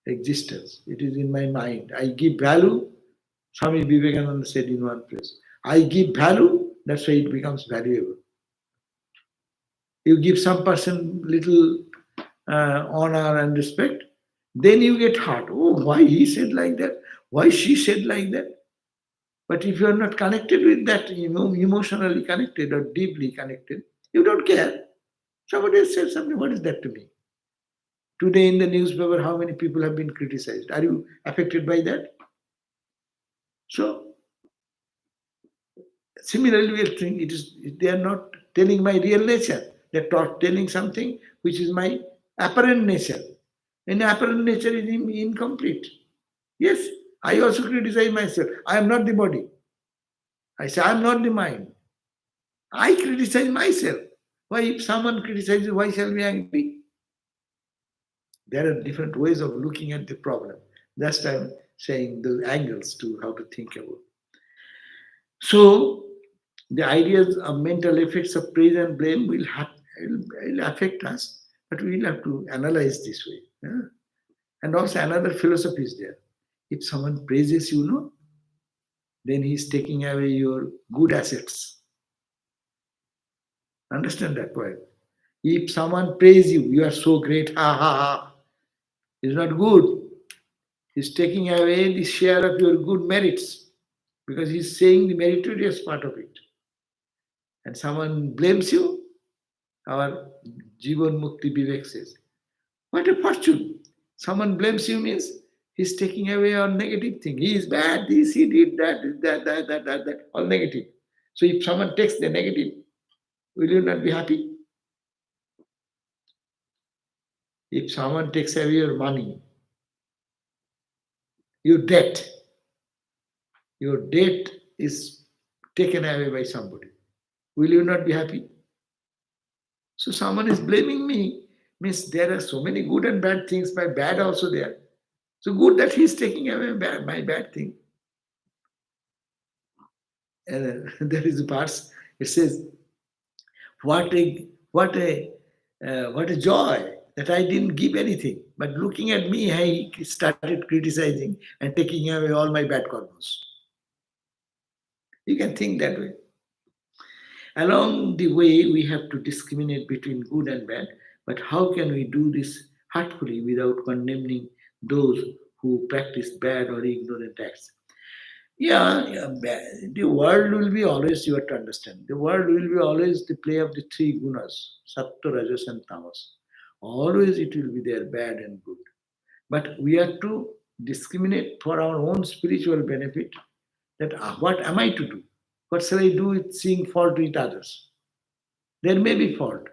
existence. It is in my mind. I give value, Swami Vivekananda said in one place. I give value, that's why it becomes valuable. You give some person little honor and respect, then you get hurt. Oh, why he said like that? Why she said like that? But if you are not connected with that, emotionally connected or deeply connected, you don't care. Somebody else said something, what is that to me? Today in the newspaper, how many people have been criticized? Are you affected by that? So, similarly, we are saying they are not telling my real nature. They are telling something which is my apparent nature. And apparent nature is incomplete. Yes, I also criticize myself. I am not the body. I say I am not the mind. I criticize myself. Why, if someone criticizes, why shall we angry? There are different ways of looking at the problem. That's why I'm saying the angles to how to think about. So the ideas of mental effects of praise and blame will affect us, but we will have to analyze this way. Yeah? And also another philosophy is there. If someone praises you, then he's taking away your good assets. Understand that point? If someone praises you, you are so great, ha ha ha. It's not good. He's taking away the share of your good merits because he's saying the meritorious part of it. And someone blames you, our Jivan Mukti Vivek says, what a fortune. Someone blames you means he's taking away our negative thing. He is bad, this, he did that, all negative. So if someone takes the negative, will you not be happy? If someone takes away your money, your debt is taken away by somebody. Will you not be happy? So someone is blaming me means there are so many good and bad things, my bad also there. So good that he's taking away my bad thing. And there is a part. It says, "What a joy that I didn't give anything, but looking at me, he started criticizing and taking away all my bad karmas." You can think that way. Along the way, we have to discriminate between good and bad, but how can we do this heartfully without condemning those who practice bad or ignorant acts? The world will be always, you have to understand, the world will be always the play of the three gunas, sattva, rajas, and tamas. Always it will be there, bad and good. But we have to discriminate for our own spiritual benefit that what am I to do? What shall I do with seeing fault with others? There may be fault.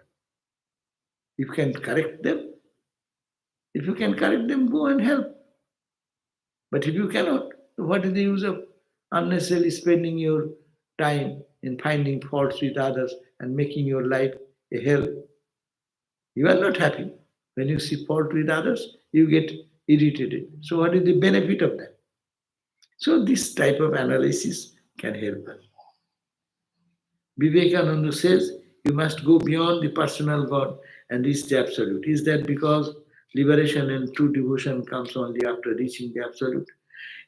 You can correct them. If you can correct them, go and help. But if you cannot, what is the use of unnecessarily spending your time in finding faults with others and making your life a hell? You are not happy. When you see fault with others, you get irritated. So, what is the benefit of that? So, this type of analysis can help us. Vivekananda says you must go beyond the personal God and reach the absolute. Is that because liberation and true devotion comes only after reaching the absolute?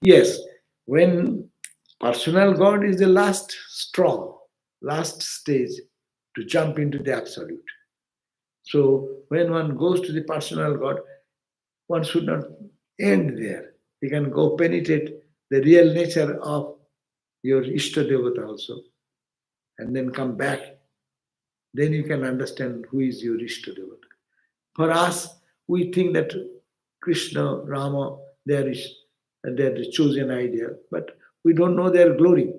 Yes, when personal God is the last straw, last stage to jump into the absolute. So when one goes to the personal God, one should not end there. You can go penetrate the real nature of your Ishta Devata also, and then come back. Then you can understand who is your Ishta Devata. For us, we think that Krishna, Rama, they are the chosen idea, but we don't know their glory.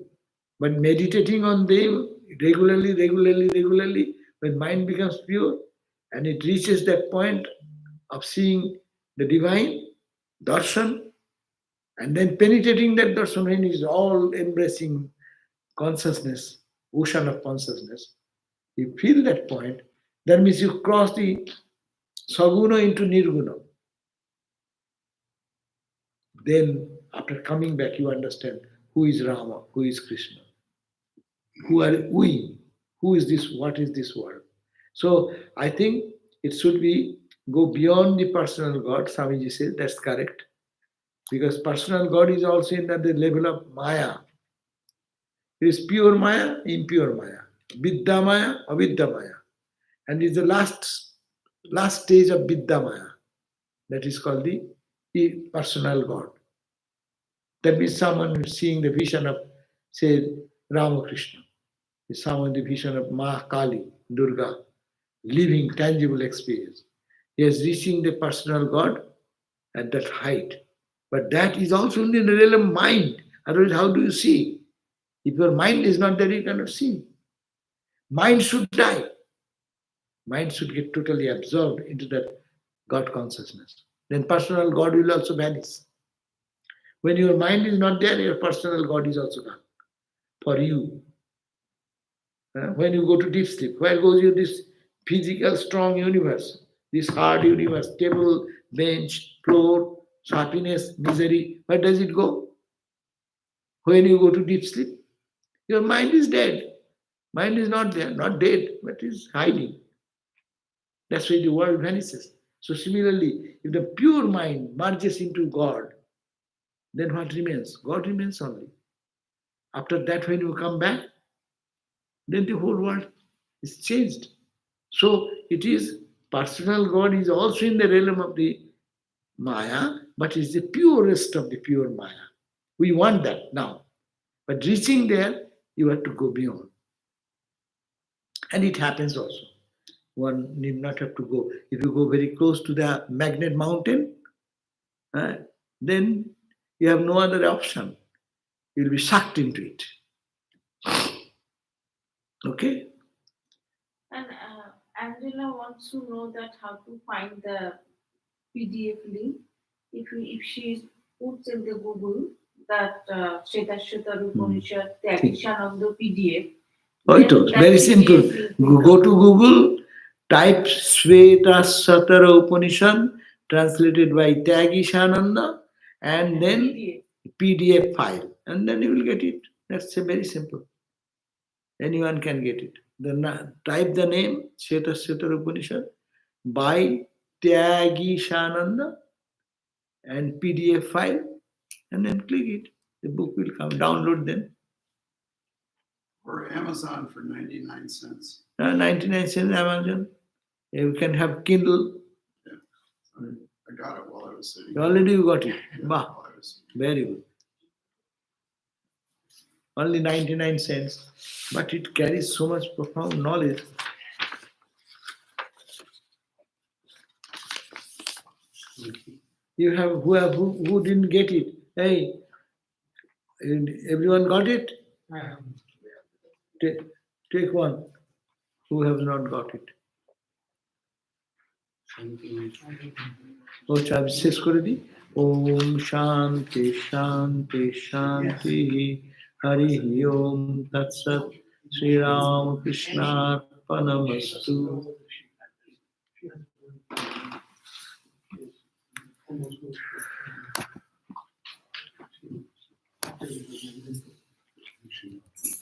But meditating on them regularly, when mind becomes pure and it reaches that point of seeing the divine, darshan, And then penetrating that darshan when he is all embracing consciousness, ocean of consciousness, you feel that point, that means you cross the saguna into nirguna. Then, after coming back, you understand who is Rama, who is Krishna, who are we, who is this, what is this world. So, I think it should be go beyond the personal God. Swamiji says that's correct, because personal God is also in the level of Maya. It is pure Maya, impure Maya, Vidya Maya, Avidya Maya, and is the last stage of Vidya Maya. That is called the personal God. That means someone who is seeing the vision of, say, Ramakrishna, is someone the vision of Ma Kali, Durga, living tangible experience. He is reaching the personal God at that height. But that is also in the realm of mind. Otherwise, how do you see? If your mind is not there, you cannot see. Mind should die. Mind should get totally absorbed into that God consciousness. Then personal God will also vanish. When your mind is not there, your personal God is also gone for you. When you go to deep sleep, where goes your this physical strong universe, this hard universe, table, bench, floor, happiness, misery, where does it go? When you go to deep sleep, your mind is dead. Mind is not there, not dead, but is hiding. That's why the world vanishes. So similarly, if the pure mind merges into God, then what remains? God remains only. After that, when you come back, then the whole world is changed. So it is personal God is also in the realm of the Maya, but is the purest of the pure Maya. We want that now. But reaching there, you have to go beyond. And it happens also. One need not have to go. If you go very close to the magnet mountain, then you have no other option. You'll be sucked into it. Okay? And Angela wants to know that how to find the PDF link. If she puts in the Google that Shwetashwatara Upanishad Tyagishananda PDF. Oh, it then was that very PDF simple. link will Go come. to Google, type Shwetashwatara Upanishad, translated by Tyagishananda, and then PDF file, and then you will get it. That's very simple. Anyone can get it. Type the name Shwetashwatara Upanishad by Tyagishananda and PDF file, and then click it. The book will come. Download them. Or Amazon for 99 cents. 99 cents Amazon. You can have Kindle. I got it while I was sitting. Already you got it. Yeah, Bah, while I was- very good. Only 99 cents, but it carries so much profound knowledge. You have who didn't get it? Hey, everyone got it? Take one. Who have not got it? আচ্ছা আমি শেষ করে দিই ওম শান্তি শান্তি শান্তি হরি ওম তৎসৎ শ্রীরামকৃষ্ণার্পণমস্তু